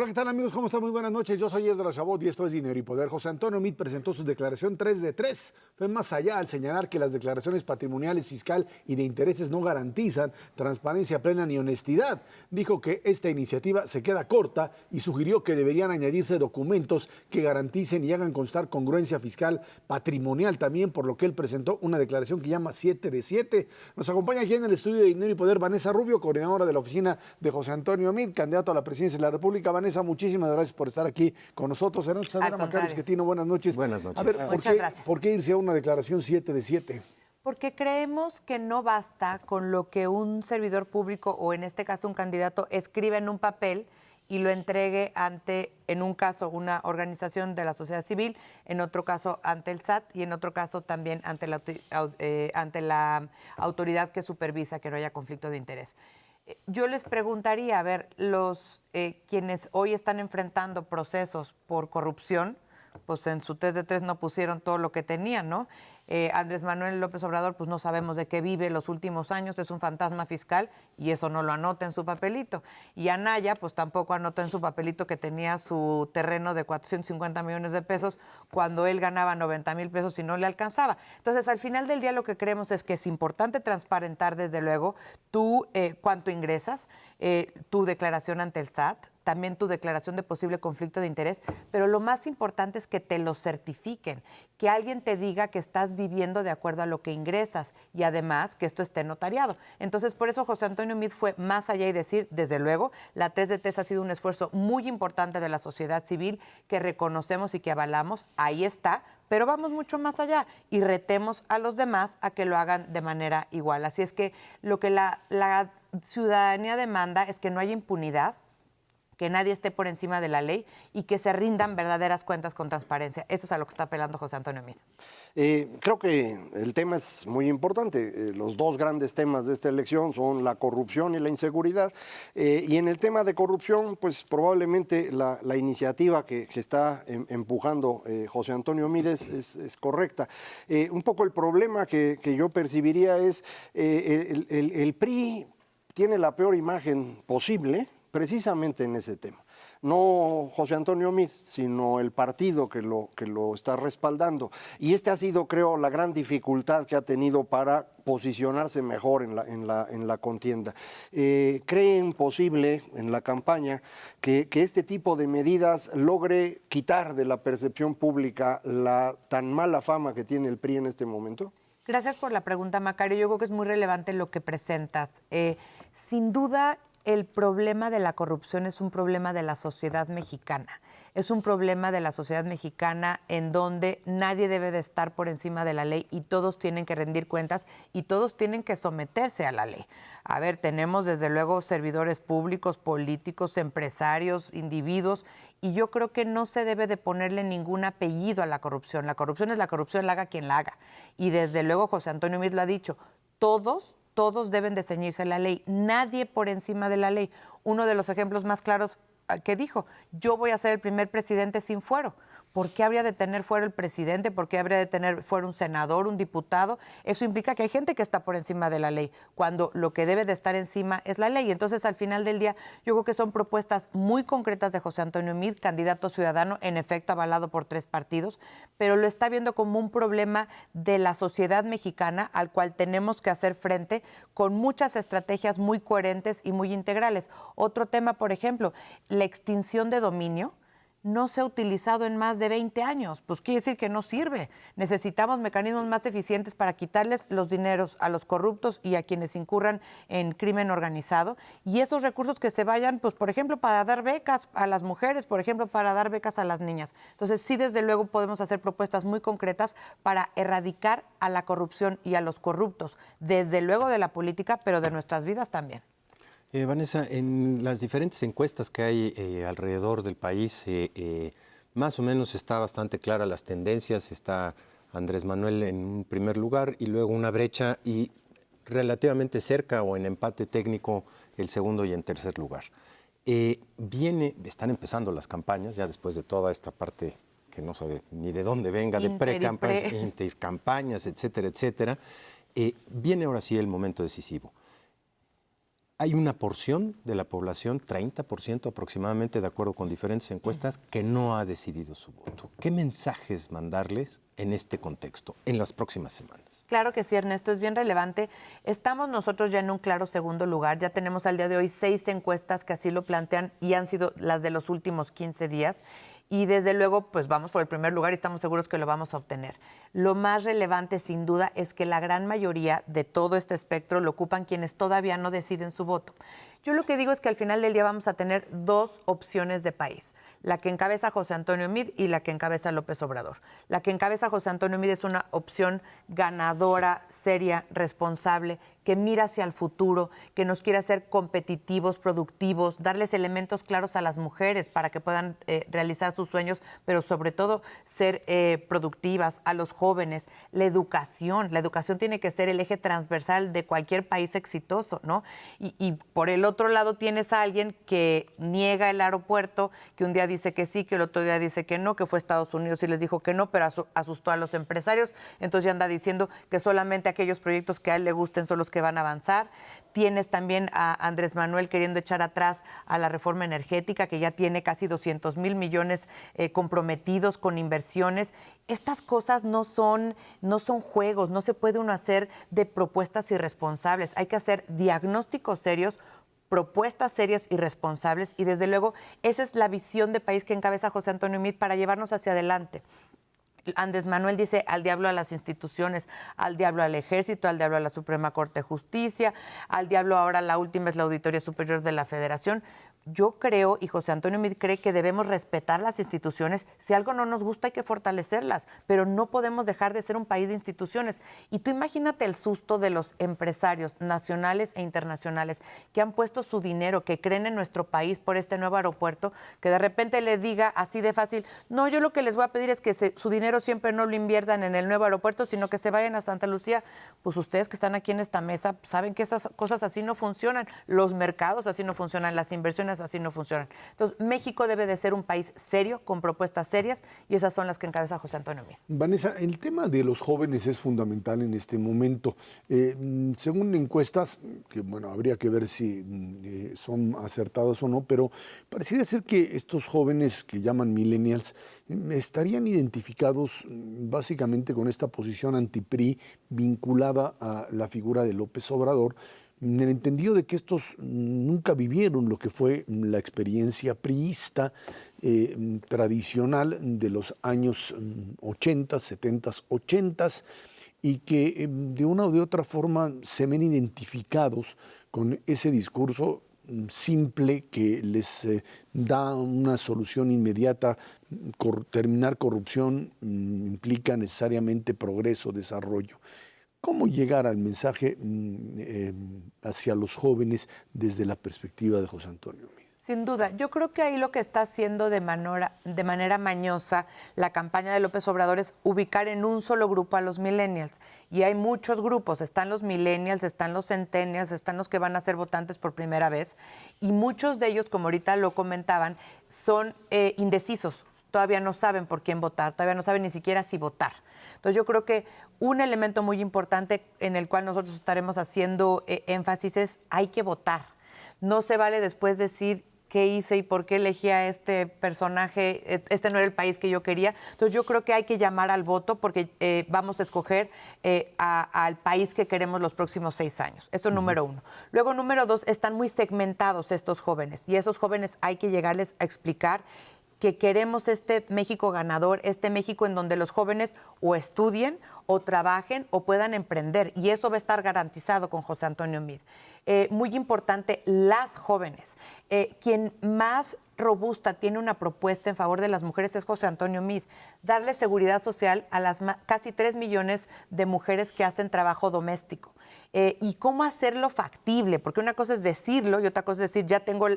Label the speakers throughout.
Speaker 1: Hola, ¿qué tal, amigos? ¿Cómo están? Muy buenas noches. Yo soy Esdras Chabot y esto es Dinero y Poder. José Antonio Meade presentó su declaración 3 de 3. Fue más allá al señalar que las declaraciones patrimoniales, fiscal y de intereses no garantizan transparencia plena ni honestidad. Dijo que esta iniciativa se queda corta y sugirió que deberían añadirse documentos que garanticen y hagan constar congruencia fiscal patrimonial también, por lo que él presentó una declaración que llama 7 de 7. Nos acompaña aquí en el estudio de Dinero y Poder Vanessa Rubio, coordinadora de la oficina de José Antonio Meade, candidato a la presidencia de la República. Vanessa, muchísimas gracias por estar aquí con nosotros. Sandra Macario Esquetino, buenas noches.
Speaker 2: Buenas noches.
Speaker 1: A ver,
Speaker 3: Muchas gracias.
Speaker 1: ¿por qué irse a una declaración 7 de 7?
Speaker 3: Porque creemos que no basta con lo que un servidor público, o en este caso un candidato, escribe en un papel y lo entregue ante, en un caso, una organización de la sociedad civil, en otro caso ante el SAT y en otro caso también ante la autoridad que supervisa que no haya conflicto de interés. Yo les preguntaría, a ver, los quienes hoy están enfrentando procesos por corrupción, pues en su test de 3 no pusieron todo lo que tenían, ¿no? Andrés Manuel López Obrador, pues no sabemos de qué vive los últimos años, es un fantasma fiscal y eso no lo anota en su papelito. Y Anaya, pues tampoco anota en su papelito que tenía su terreno de 450 millones de pesos cuando él ganaba 90 mil pesos y no le alcanzaba. Entonces, al final del día lo que creemos es que es importante transparentar, desde luego, tú cuánto ingresas, tu declaración ante el SAT, también tu declaración de posible conflicto de interés, pero lo más importante es que te lo certifiquen, que alguien te diga que estás viviendo de acuerdo a lo que ingresas y además que esto esté notariado. Entonces, por eso José Antonio Meade fue más allá y decir, desde luego, la 3 de 3 ha sido un esfuerzo muy importante de la sociedad civil que reconocemos y que avalamos, ahí está, pero vamos mucho más allá y retemos a los demás a que lo hagan de manera igual. Así es que lo que la ciudadanía demanda es que no haya impunidad, que nadie esté por encima de la ley y que se rindan verdaderas cuentas con transparencia. Eso es a lo que está apelando José Antonio Meade.
Speaker 2: Creo que el tema es muy importante. Los dos grandes temas de esta elección son la corrupción y la inseguridad. Y en el tema de corrupción, pues probablemente la iniciativa que está empujando José Antonio Meade es correcta. Un poco el problema que yo percibiría es el PRI tiene la peor imagen posible precisamente en ese tema. No José Antonio Meade, sino el partido que lo está respaldando. Y ha sido, creo, la gran dificultad que ha tenido para posicionarse mejor en la contienda. ¿Creen posible en la campaña que este tipo de medidas logre quitar de la percepción pública la tan mala fama que tiene el PRI en este momento?
Speaker 3: Gracias por la pregunta, Macario. Yo creo que es muy relevante lo que presentas. Sin duda, el problema de la corrupción es un problema de la sociedad mexicana. Es un problema de la sociedad mexicana en donde nadie debe de estar por encima de la ley y todos tienen que rendir cuentas y todos tienen que someterse a la ley. A ver, tenemos desde luego servidores públicos, políticos, empresarios, individuos, y yo creo que no se debe de ponerle ningún apellido a la corrupción. La corrupción es la corrupción, la haga quien la haga. Y desde luego José Antonio Meade lo ha dicho, todos deben de ceñirse a la ley, nadie por encima de la ley. Uno de los ejemplos más claros que dijo, yo voy a ser el primer presidente sin fuero. ¿Por qué habría de tener fuero el presidente? ¿Por qué habría de tener fuero un senador, un diputado? Eso implica que hay gente que está por encima de la ley, cuando lo que debe de estar encima es la ley. Entonces, al final del día, yo creo que son propuestas muy concretas de José Antonio Meade, candidato ciudadano, en efecto avalado por 3 partidos, pero lo está viendo como un problema de la sociedad mexicana al cual tenemos que hacer frente con muchas estrategias muy coherentes y muy integrales. Otro tema, por ejemplo, la extinción de dominio no se ha utilizado en más de 20 años. Pues quiere decir que no sirve. Necesitamos mecanismos más eficientes para quitarles los dineros a los corruptos y a quienes incurran en crimen organizado. Y esos recursos que se vayan, pues por ejemplo, para dar becas a las mujeres, por ejemplo, para dar becas a las niñas. Entonces, sí, desde luego podemos hacer propuestas muy concretas para erradicar a la corrupción y a los corruptos, desde luego de la política, pero de nuestras vidas también.
Speaker 4: Vanessa, en las diferentes encuestas que hay alrededor del país, más o menos está bastante clara las tendencias. Está Andrés Manuel en un primer lugar y luego una brecha y relativamente cerca o en empate técnico el segundo y en tercer lugar. Están empezando las campañas, ya después de toda esta parte que no sabe ni de dónde venga, de pre-campañas, intercampañas, etcétera, etcétera. Viene ahora sí el momento decisivo. Hay una porción de la población, 30% aproximadamente, de acuerdo con diferentes encuestas, que no ha decidido su voto. ¿Qué mensajes mandarles en este contexto, en las próximas semanas?
Speaker 3: Claro que sí, Ernesto, es bien relevante. Estamos nosotros ya en un claro segundo lugar. Ya tenemos al día de hoy 6 encuestas que así lo plantean y han sido las de los últimos 15 días. Y desde luego, pues vamos por el primer lugar y estamos seguros que lo vamos a obtener. Lo más relevante, sin duda, es que la gran mayoría de todo este espectro lo ocupan quienes todavía no deciden su voto. Yo lo que digo es que al final del día vamos a tener 2 opciones de país, la que encabeza José Antonio Meade y la que encabeza López Obrador. La que encabeza José Antonio Meade es una opción ganadora, seria, responsable, que mira hacia el futuro, que nos quiere hacer competitivos, productivos, darles elementos claros a las mujeres para que puedan realizar sus sueños, pero sobre todo ser productivas, a los jóvenes, la educación tiene que ser el eje transversal de cualquier país exitoso, ¿no? Y por el otro lado tienes a alguien que niega el aeropuerto, que un día dice que sí, que el otro día dice que no, que fue a Estados Unidos y les dijo que no, pero asustó a los empresarios, entonces ya anda diciendo que solamente aquellos proyectos que a él le gusten son los que van a avanzar. Tienes también a Andrés Manuel queriendo echar atrás a la reforma energética, que ya tiene casi 200,000 millones comprometidos con inversiones. Estas cosas no son juegos, no se puede uno hacer de propuestas irresponsables. Hay que hacer diagnósticos serios, propuestas serias y responsables, y desde luego esa es la visión de país que encabeza José Antonio Meade para llevarnos hacia adelante. Andrés Manuel dice al diablo a las instituciones, al diablo al ejército, al diablo a la Suprema Corte de Justicia, al diablo ahora la última es la Auditoría Superior de la Federación. Yo creo, y José Antonio Meade cree, que debemos respetar las instituciones. Si algo no nos gusta hay que fortalecerlas, pero no podemos dejar de ser un país de instituciones. Y tú imagínate el susto de los empresarios nacionales e internacionales que han puesto su dinero, que creen en nuestro país por este nuevo aeropuerto, que de repente le diga así de fácil, no, yo lo que les voy a pedir es que su dinero siempre no lo inviertan en el nuevo aeropuerto, sino que se vayan a Santa Lucía. Pues ustedes que están aquí en esta mesa saben que esas cosas así no funcionan, los mercados así no funcionan, las inversiones así no funcionan. Entonces, México debe de ser un país serio, con propuestas serias, y esas son las que encabeza José Antonio Meade.
Speaker 1: Vanessa, el tema de los jóvenes es fundamental en este momento. Según encuestas, que bueno, habría que ver si son acertadas o no, pero pareciera ser que estos jóvenes que llaman millennials estarían identificados básicamente con esta posición anti-PRI vinculada a la figura de López Obrador, en el entendido de que estos nunca vivieron lo que fue la experiencia priista tradicional de los años 80, 70, 80, y que de una o de otra forma se ven identificados con ese discurso simple que les da una solución inmediata. Terminar corrupción implica necesariamente progreso, desarrollo. ¿Cómo llegar al mensaje hacia los jóvenes desde la perspectiva de José Antonio Meade?
Speaker 3: Sin duda, yo creo que ahí lo que está haciendo de manera mañosa la campaña de López Obrador es ubicar en un solo grupo a los millennials. Y hay muchos grupos, están los millennials, están los centennials, están los que van a ser votantes por primera vez, y muchos de ellos, como ahorita lo comentaban, son indecisos, todavía no saben por quién votar, todavía no saben ni siquiera si votar. Entonces yo creo que un elemento muy importante en el cual nosotros estaremos haciendo énfasis es hay que votar. No se vale después decir qué hice y por qué elegí a este personaje, este no era el país que yo quería. Entonces yo creo que hay que llamar al voto porque vamos a escoger al país que queremos los próximos 6 años. Eso es número 1. Luego, número 2, están muy segmentados estos jóvenes y esos jóvenes hay que llegarles a explicar que queremos este México ganador, este México en donde los jóvenes o estudien o trabajen o puedan emprender, y eso va a estar garantizado con José Antonio Meade. Muy importante, las jóvenes. Quien más robusta tiene una propuesta en favor de las mujeres es José Antonio Meade. Darle seguridad social a las casi 3 millones de mujeres que hacen trabajo doméstico. Y cómo hacerlo factible, porque una cosa es decirlo y otra cosa es decir, ya tengo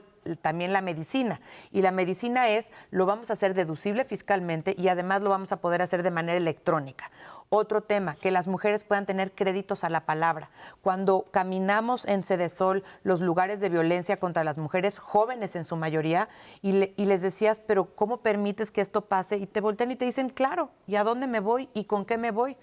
Speaker 3: también la medicina. Y la medicina lo vamos a hacer deducible fiscalmente y además lo vamos a poder hacer de manera electrónica. Otro tema, que las mujeres puedan tener créditos a la palabra. Cuando caminamos en Cedesol, los lugares de violencia contra las mujeres, jóvenes en su mayoría, y les decías, pero ¿cómo permites que esto pase? Y te voltean y te dicen, claro, ¿y a dónde me voy? ¿Y con qué me voy?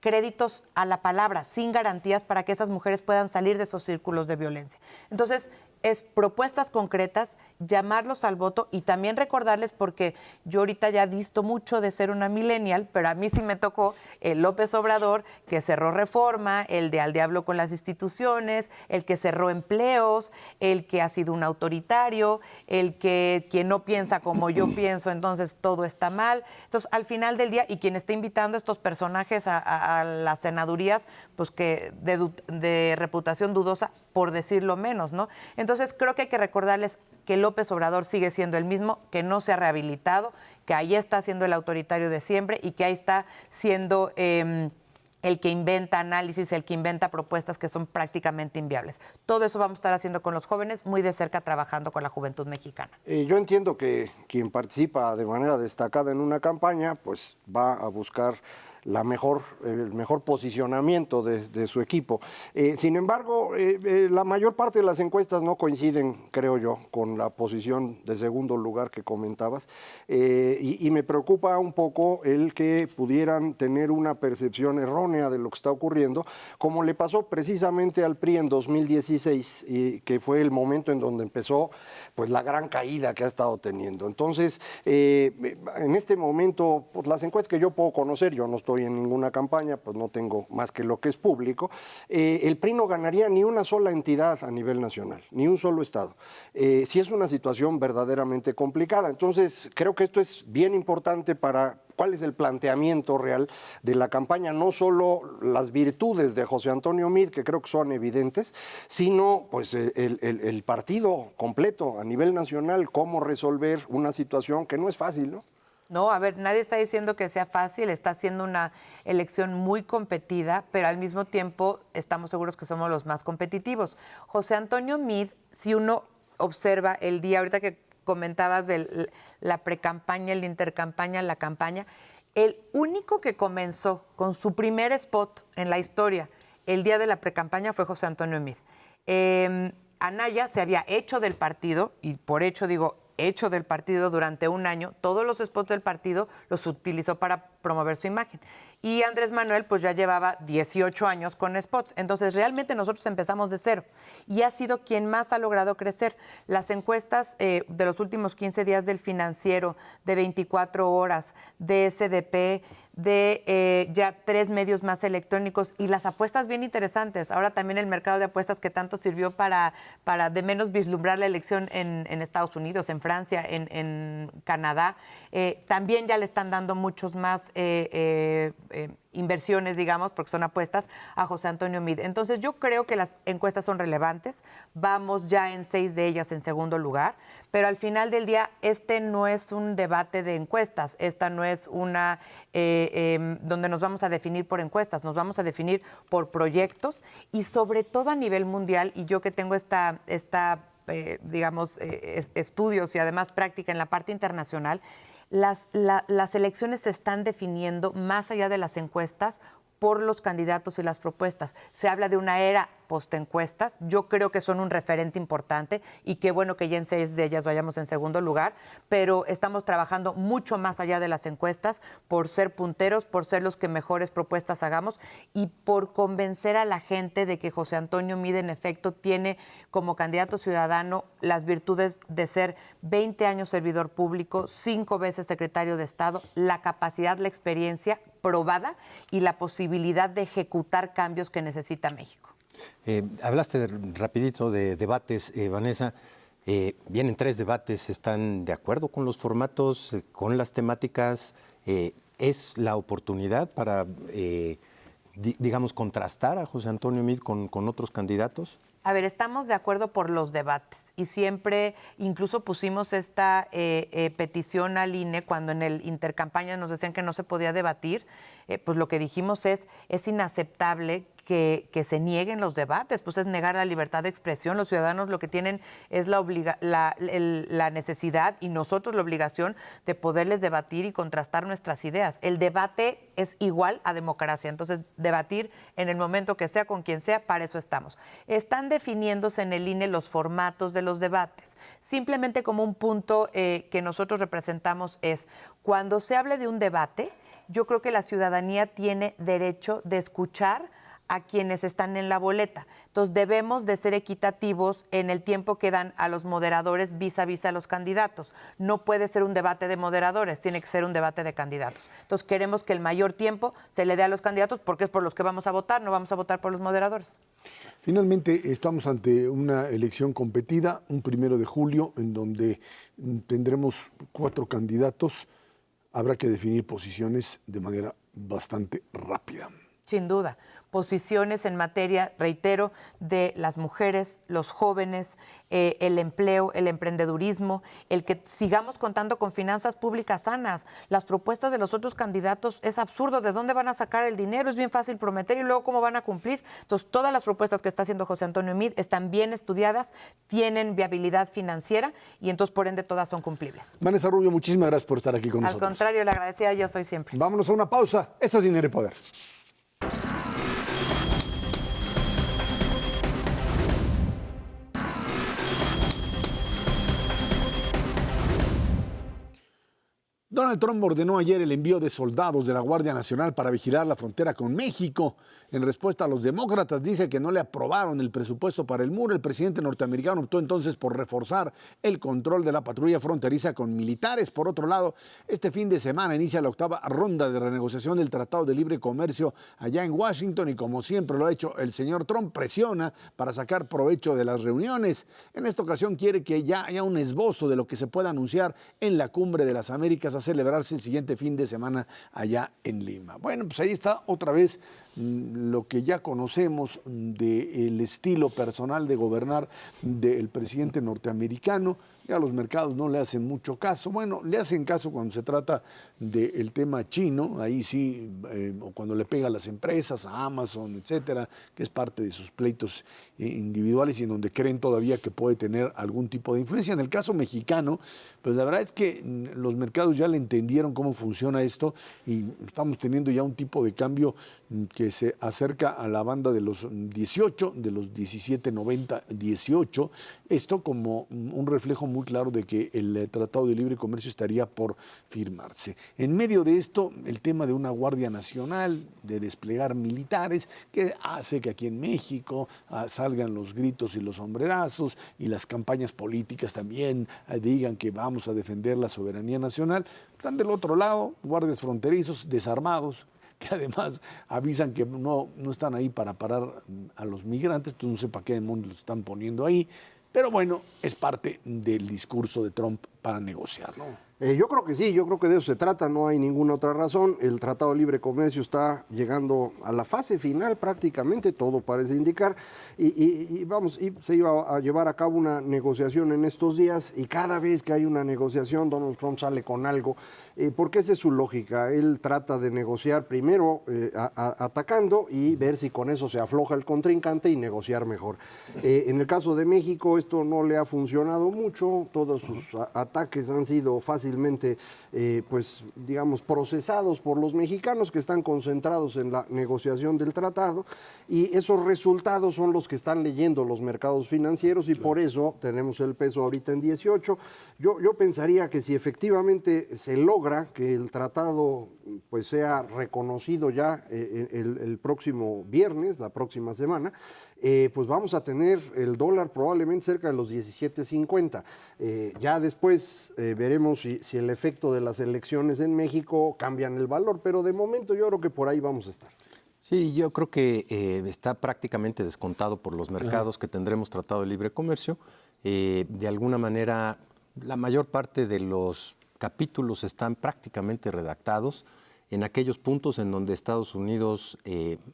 Speaker 3: créditos a la palabra, sin garantías para que esas mujeres puedan salir de esos círculos de violencia. Entonces, es propuestas concretas, llamarlos al voto y también recordarles, porque yo ahorita ya disto mucho de ser una millennial, pero a mí sí me tocó el López Obrador, que cerró Reforma, el de al diablo con las instituciones, el que cerró empleos, el que ha sido un autoritario, el que quien no piensa como yo pienso, entonces todo está mal. Entonces, al final del día, y quien está invitando a estos personajes a las senadurías, pues que de reputación dudosa, por decirlo menos, ¿no? Entonces, creo que hay que recordarles que López Obrador sigue siendo el mismo, que no se ha rehabilitado, que ahí está siendo el autoritario de siempre y que ahí está siendo el que inventa análisis, el que inventa propuestas que son prácticamente inviables. Todo eso vamos a estar haciendo con los jóvenes, muy de cerca trabajando con la juventud mexicana.
Speaker 2: Yo entiendo que quien participa de manera destacada en una campaña, pues va a buscar el mejor posicionamiento de su equipo. Sin embargo, la mayor parte de las encuestas no coinciden, creo yo, con la posición de segundo lugar que comentabas, y me preocupa un poco el que pudieran tener una percepción errónea de lo que está ocurriendo, como le pasó precisamente al PRI en 2016, que fue el momento en donde empezó pues la gran caída que ha estado teniendo. Entonces, en este momento, pues, las encuestas que yo puedo conocer, yo no estoy en ninguna campaña, pues no tengo más que lo que es público, el PRI no ganaría ni una sola entidad a nivel nacional, ni un solo estado. Sí es una situación verdaderamente complicada. Entonces, creo que esto es bien importante para cuál es el planteamiento real de la campaña, no solo las virtudes de José Antonio Meade, que creo que son evidentes, sino pues el partido completo a nivel nacional, cómo resolver una situación que no es fácil, ¿no?
Speaker 3: No, a ver, nadie está diciendo que sea fácil, está siendo una elección muy competida, pero al mismo tiempo estamos seguros que somos los más competitivos. José Antonio Meade, si uno observa el día, ahorita que comentabas de la precampaña, el intercampaña, la campaña, el único que comenzó con su primer spot en la historia el día de la precampaña fue José Antonio Meade. Anaya se había hecho del partido, y por hecho digo, hecho del partido durante un año, todos los spots del partido los utilizó para promover su imagen. Y Andrés Manuel pues ya llevaba 18 años con spots. Entonces realmente nosotros empezamos de cero y ha sido quien más ha logrado crecer. Las encuestas de los últimos 15 días del Financiero, de 24 horas, de SDP, de ya 3 medios más electrónicos y las apuestas bien interesantes. Ahora también el mercado de apuestas que tanto sirvió para de menos vislumbrar la elección en Estados Unidos, en Francia, en Canadá, también ya le están dando muchos más inversiones, digamos, porque son apuestas a José Antonio Meade. Entonces yo creo que las encuestas son relevantes, vamos ya en 6 de ellas en segundo lugar, pero al final del día este no es un debate de encuestas, esta no es una donde nos vamos a definir por encuestas, nos vamos a definir por proyectos y sobre todo a nivel mundial, y yo que tengo digamos, estudios y además práctica en la parte internacional, las elecciones se están definiendo más allá de las encuestas por los candidatos y las propuestas. Se habla de una era postencuestas. Yo creo que son un referente importante y qué bueno que ya en 6 de ellas vayamos en segundo lugar, pero estamos trabajando mucho más allá de las encuestas por ser punteros, por ser los que mejores propuestas hagamos y por convencer a la gente de que José Antonio Meade en efecto tiene como candidato ciudadano las virtudes de ser 20 años servidor público, 5 veces secretario de Estado, la capacidad, la experiencia probada y la posibilidad de ejecutar cambios que necesita México.
Speaker 4: Hablaste rapidito de debates, Vanessa. Vienen 3 debates, ¿están de acuerdo con los formatos, con las temáticas? ¿Es la oportunidad para, digamos, contrastar a José Antonio Meade con otros candidatos?
Speaker 3: A ver, estamos de acuerdo por los debates y siempre incluso pusimos esta petición al INE cuando en el intercampaña nos decían que no se podía debatir, pues lo que dijimos es inaceptable que se nieguen los debates, pues es negar la libertad de expresión. Los ciudadanos lo que tienen es la necesidad y nosotros la obligación de poderles debatir y contrastar nuestras ideas. El debate es igual a democracia, entonces debatir en el momento que sea, con quien sea, para eso estamos. Están definiéndose en el INE los formatos de los debates. Simplemente como un punto que nosotros representamos es, cuando se hable de un debate, yo creo que la ciudadanía tiene derecho de escuchar a quienes están en la boleta. Entonces debemos de ser equitativos en el tiempo que dan a los moderadores vis a vis a los candidatos. No puede ser un debate de moderadores, tiene que ser un debate de candidatos. Entonces queremos que el mayor tiempo se le dé a los candidatos porque es por los que vamos a votar, no vamos a votar por los moderadores.
Speaker 1: Finalmente, estamos ante una elección competida, un 1 de julio, en donde tendremos 4 candidatos. Habrá que definir posiciones de manera bastante rápida.
Speaker 3: Sin duda. Posiciones en materia, reitero, de las mujeres, los jóvenes, el empleo, el emprendedurismo, el que sigamos contando con finanzas públicas sanas. Las propuestas de los otros candidatos es absurdo. ¿De dónde van a sacar el dinero? Es bien fácil prometer y luego cómo van a cumplir. Entonces, todas las propuestas que está haciendo José Antonio Meade están bien estudiadas, tienen viabilidad financiera y entonces, por ende, todas son cumplibles.
Speaker 1: Vanessa Rubio, muchísimas gracias por estar aquí con
Speaker 3: Al
Speaker 1: nosotros.
Speaker 3: contrario, le agradecida yo soy siempre.
Speaker 1: Vámonos a una pausa. Esto es Dinero y Poder. Donald Trump ordenó ayer el envío de soldados de la Guardia Nacional para vigilar la frontera con México. En respuesta a los demócratas, dice que no le aprobaron el presupuesto para el muro. El presidente norteamericano optó entonces por reforzar el control de la patrulla fronteriza con militares. Por otro lado, este fin de semana inicia la 8ª ronda de renegociación del Tratado de Libre Comercio allá en Washington y, como siempre lo ha hecho el señor Trump, presiona para sacar provecho de las reuniones. En esta ocasión quiere que ya haya un esbozo de lo que se pueda anunciar en la Cumbre de las Américas a celebrarse el siguiente fin de semana allá en Lima. Bueno, pues ahí está otra vez lo que ya conocemos del estilo personal de gobernar del presidente norteamericano. Ya los mercados no le hacen mucho caso. Bueno, le hacen caso cuando se trata del tema chino, ahí sí, o cuando le pega a las empresas, a Amazon, etcétera, que es parte de sus pleitos individuales y en donde creen todavía que puede tener algún tipo de influencia. En el caso mexicano, pues la verdad es que los mercados ya le entendieron cómo funciona esto y estamos teniendo ya un tipo de cambio que se acerca a la banda de los 18, de los 17.90, 18, esto como un reflejo muy claro de que el Tratado de Libre Comercio estaría por firmarse. En medio de esto, el tema de una Guardia Nacional, de desplegar militares, que hace que aquí en México salgan los gritos y los sombrerazos y las campañas políticas también digan que vamos a defender la soberanía nacional. Están del otro lado, guardias fronterizos desarmados, que además avisan que no están ahí para parar a los migrantes. Tú no sé para qué demonios los están poniendo ahí, pero bueno, es parte del discurso de Trump para negociar, ¿no?
Speaker 2: Yo creo que sí, yo creo que de eso se trata, no hay ninguna otra razón. El Tratado de Libre Comercio está llegando a la fase final prácticamente, todo parece indicar, y se iba a llevar a cabo una negociación en estos días y cada vez que hay una negociación Donald Trump sale con algo, porque esa es su lógica. Él trata de negociar primero atacando y ver si con eso se afloja el contrincante y negociar mejor. En el caso de México esto no le ha funcionado mucho, todos sus ataques han sido fácilmente pues digamos procesados por los mexicanos que están concentrados en la negociación del tratado y esos resultados son los que están leyendo los mercados financieros y por eso tenemos el peso ahorita en 18. Yo pensaría que si efectivamente se logra que el tratado pues sea reconocido ya el próximo viernes, la próxima semana, pues vamos a tener el dólar probablemente cerca de los 17.50. Ya después veremos si el efecto de las elecciones en México cambian el valor, pero de momento yo creo que por ahí vamos a estar.
Speaker 4: Sí, yo creo que está prácticamente descontado por los mercados que tendremos Tratado de Libre Comercio. De alguna manera, la mayor parte de los capítulos están prácticamente redactados en aquellos puntos en donde Estados Unidos,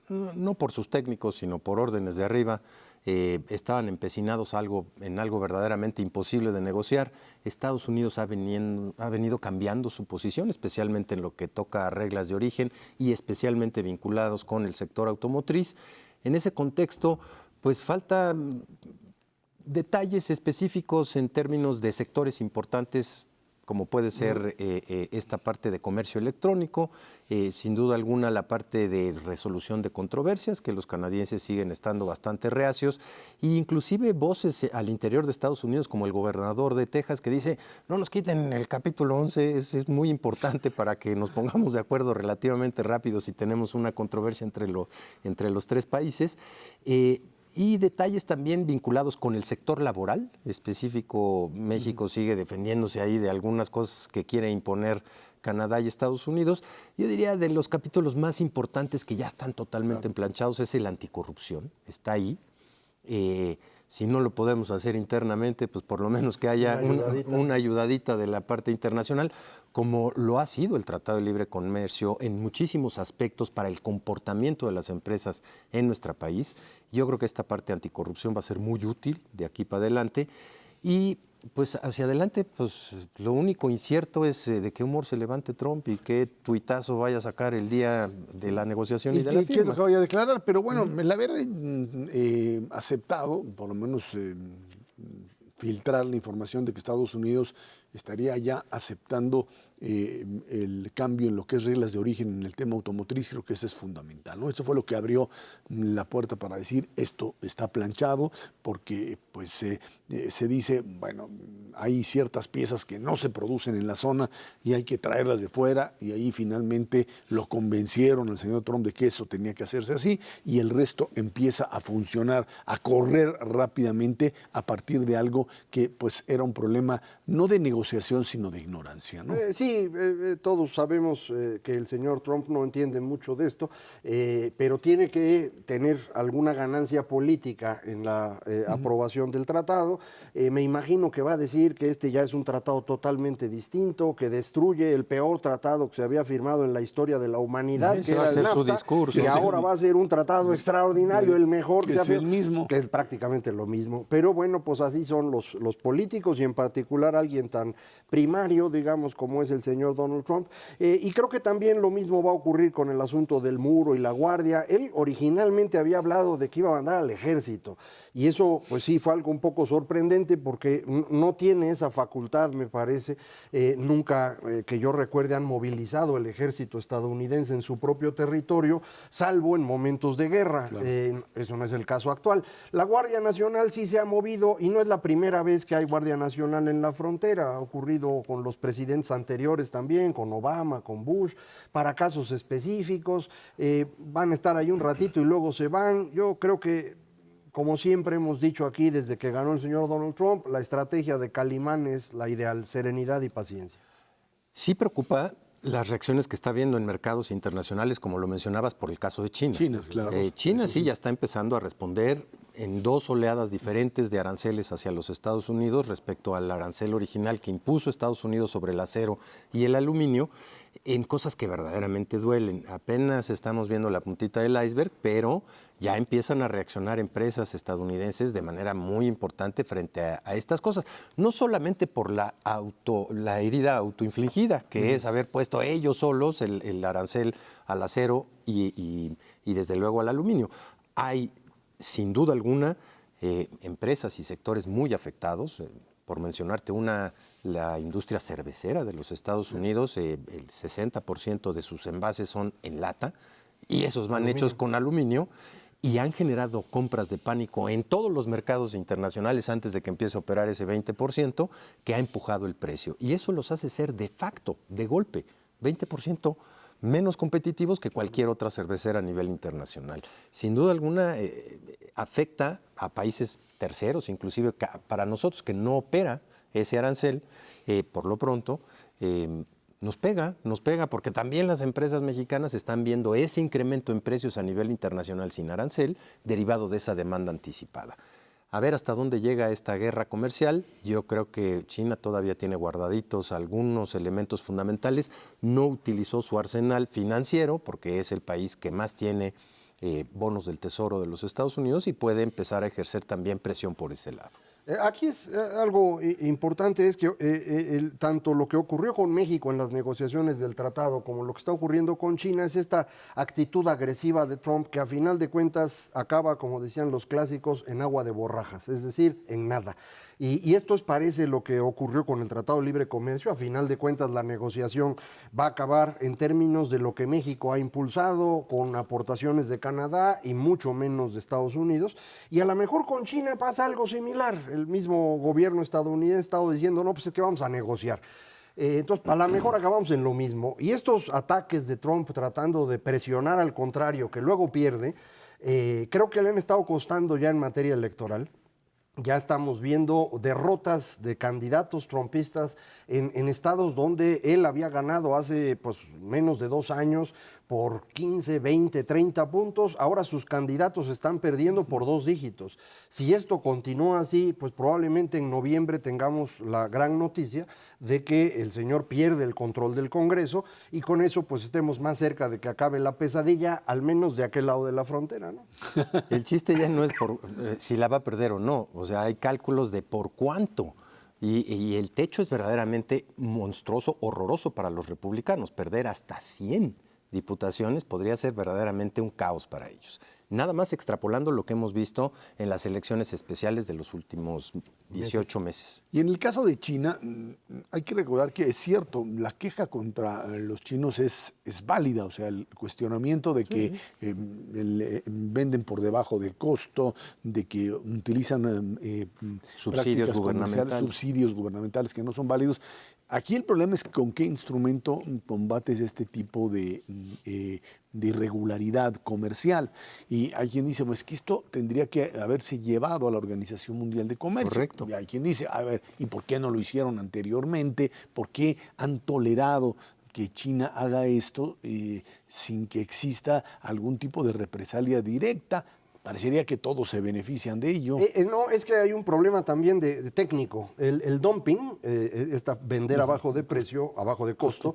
Speaker 4: no por sus técnicos, sino por órdenes de arriba, estaban empecinados en algo verdaderamente imposible de negociar. Estados Unidos ha venido cambiando su posición, especialmente en lo que toca a reglas de origen y especialmente vinculados con el sector automotriz. En ese contexto, pues falta detalles específicos en términos de sectores importantes como puede ser esta parte de comercio electrónico, sin duda alguna la parte de resolución de controversias, que los canadienses siguen estando bastante reacios, e inclusive voces al interior de Estados Unidos, como el gobernador de Texas, que dice, no nos quiten el capítulo 11, es muy importante para que nos pongamos de acuerdo relativamente rápido si tenemos una controversia entre los tres países. Y detalles también vinculados con el sector laboral, específico México sigue defendiéndose ahí de algunas cosas que quiere imponer Canadá y Estados Unidos. Yo diría de los capítulos más importantes que ya están totalmente emplanchados es el anticorrupción, está ahí. Si no lo podemos hacer internamente, pues por lo menos que haya una ayudadita de la parte internacional, como lo ha sido el Tratado de Libre Comercio en muchísimos aspectos para el comportamiento de las empresas en nuestro país. Yo creo que esta parte anticorrupción va a ser muy útil de aquí para adelante. Y pues hacia adelante, pues lo único incierto es de qué humor se levante Trump y qué tuitazo vaya a sacar el día de la negociación y de la
Speaker 1: qué es
Speaker 4: firma.
Speaker 1: lo que vaya a declarar, pero bueno, el haber aceptado, por lo menos filtrar la información de que Estados Unidos estaría ya aceptando el cambio en lo que es reglas de origen en el tema automotriz, creo que eso es fundamental, ¿no? Esto fue lo que abrió la puerta para decir esto está planchado, porque pues se dice, bueno, hay ciertas piezas que no se producen en la zona y hay que traerlas de fuera, y ahí finalmente lo convencieron al señor Trump de que eso tenía que hacerse así, y el resto empieza a funcionar, a correr rápidamente a partir de algo que pues era un problema no de negociación, sino de ignorancia, ¿no?
Speaker 2: Todos sabemos que el señor Trump no entiende mucho de esto, pero tiene que tener alguna ganancia política en la aprobación del tratado. Me imagino que va a decir que este ya es un tratado totalmente distinto, que destruye el peor tratado que se había firmado en la historia de la humanidad,
Speaker 4: Ese
Speaker 2: que
Speaker 4: va a
Speaker 2: era el
Speaker 4: ser su
Speaker 2: NAFTA,
Speaker 4: discurso.
Speaker 2: y ahora va a ser un tratado extraordinario, el mejor
Speaker 1: que
Speaker 2: se ha
Speaker 1: es el
Speaker 2: firmado,
Speaker 1: mismo.
Speaker 2: que es prácticamente lo mismo. Pero bueno, pues así son los políticos, y en particular alguien tan primario, digamos, como es el señor Donald Trump. Y creo que también lo mismo va a ocurrir con el asunto del muro y la guardia. Él originalmente había hablado de que iba a mandar al ejército, y eso pues sí fue algo un poco sorprendente, porque no tiene esa facultad, me parece. Nunca que yo recuerde han movilizado el ejército estadounidense en su propio territorio, salvo en momentos de guerra. Claro. Eso no es el caso actual. La Guardia Nacional sí se ha movido, y no es la primera vez que hay Guardia Nacional en la frontera. Ha ocurrido con los presidentes anteriores también, con Obama, con Bush, para casos específicos. Van a estar ahí un ratito y luego se van. Yo creo que, como siempre hemos dicho aquí desde que ganó el señor Donald Trump, la estrategia de Calimán es la ideal: serenidad y paciencia.
Speaker 4: Sí preocupa las reacciones que está viendo en mercados internacionales, como lo mencionabas, por el caso de China.
Speaker 1: China, claro.
Speaker 4: China sí ya está empezando a responder en dos oleadas diferentes de aranceles hacia los Estados Unidos respecto al arancel original que impuso Estados Unidos sobre el acero y el aluminio, en cosas que verdaderamente duelen. Apenas estamos viendo la puntita del iceberg, pero ya empiezan a reaccionar empresas estadounidenses de manera muy importante frente a estas cosas. No solamente por la herida autoinfligida, que es haber puesto ellos solos el arancel al acero y desde luego al aluminio. Hay, sin duda alguna, empresas y sectores muy afectados. Por mencionarte una, la industria cervecera de los Estados Unidos, el 60% de sus envases son en lata, y esos van hechos con aluminio, y han generado compras de pánico en todos los mercados internacionales antes de que empiece a operar ese 20%, que ha empujado el precio. Y eso los hace ser de facto, de golpe, 20% menos competitivos que cualquier otra cervecera a nivel internacional. Sin duda alguna afecta a países terceros, inclusive para nosotros que no opera ese arancel, por lo pronto, nos pega porque también las empresas mexicanas están viendo ese incremento en precios a nivel internacional sin arancel, derivado de esa demanda anticipada. A ver hasta dónde llega esta guerra comercial. Yo creo que China todavía tiene guardaditos algunos elementos fundamentales. No utilizó su arsenal financiero porque es el país que más tiene bonos del Tesoro de los Estados Unidos y puede empezar a ejercer también presión por ese lado.
Speaker 2: Aquí es algo importante, es que tanto lo que ocurrió con México en las negociaciones del tratado como lo que está ocurriendo con China es esta actitud agresiva de Trump que a final de cuentas acaba, como decían los clásicos, en agua de borrajas, es decir, en nada. Y esto parece lo que ocurrió con el Tratado de Libre Comercio. A final de cuentas la negociación va a acabar en términos de lo que México ha impulsado, con aportaciones de Canadá y mucho menos de Estados Unidos. Y a lo mejor con China pasa algo similar. El mismo gobierno estadounidense ha estado diciendo, no, pues es que vamos a negociar. Entonces, a lo mejor acabamos en lo mismo. Y estos ataques de Trump tratando de presionar al contrario, que luego pierde, creo que le han estado costando ya en materia electoral. Ya estamos viendo derrotas de candidatos trumpistas en estados donde él había ganado hace pues, menos de 2 años por 15, 20, 30 puntos. Ahora sus candidatos están perdiendo por 2 dígitos. Si esto continúa así, pues probablemente en noviembre tengamos la gran noticia de que el señor pierde el control del Congreso y con eso pues estemos más cerca de que acabe la pesadilla, al menos de aquel lado de la frontera, ¿no?
Speaker 4: El chiste ya no es por si la va a perder o no, o sea, hay cálculos de por cuánto. Y el techo es verdaderamente monstruoso, horroroso para los republicanos. Perder hasta 100 diputaciones podría ser verdaderamente un caos para ellos. Nada más extrapolando lo que hemos visto en las elecciones especiales de los últimos 18 meses.
Speaker 1: Y en el caso de China, hay que recordar que es cierto, la queja contra los chinos es válida, o sea, el cuestionamiento de que venden por debajo del costo, de que utilizan
Speaker 4: Subsidios
Speaker 1: subsidios gubernamentales que no son válidos. Aquí el problema es con qué instrumento combates este tipo de irregularidad comercial. Y hay quien dice, pues que esto tendría que haberse llevado a la Organización Mundial de Comercio.
Speaker 4: Correcto.
Speaker 1: Y hay quien dice, a ver, ¿y por qué no lo hicieron anteriormente? ¿Por qué han tolerado que China haga esto sin que exista algún tipo de represalia directa? Parecería que todos se benefician de ello.
Speaker 2: No, es que hay un problema también de técnico. El dumping, vender abajo de precio, abajo de costo,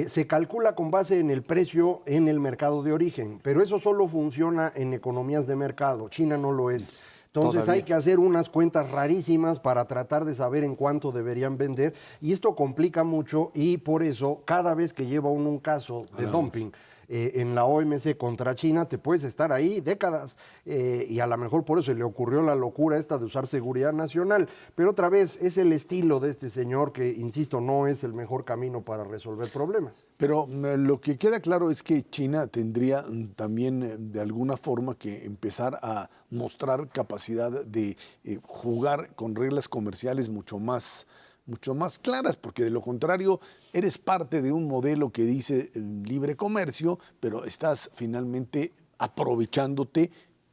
Speaker 2: se calcula con base en el precio en el mercado de origen, pero eso solo funciona en economías de mercado. China no lo es. Entonces
Speaker 4: Todavía.
Speaker 2: hay que hacer unas cuentas rarísimas para tratar de saber en cuánto deberían vender y esto complica mucho y por eso cada vez que lleva un caso de dumping en la OMC contra China, te puedes estar ahí décadas y a lo mejor por eso se le ocurrió la locura esta de usar seguridad nacional, pero otra vez es el estilo de este señor que, insisto, no es el mejor camino para resolver problemas.
Speaker 1: Pero lo que queda claro es que China tendría también de alguna forma que empezar a mostrar capacidad de jugar con reglas comerciales mucho más claras, porque de lo contrario eres parte de un modelo que dice libre comercio, pero estás finalmente aprovechándote,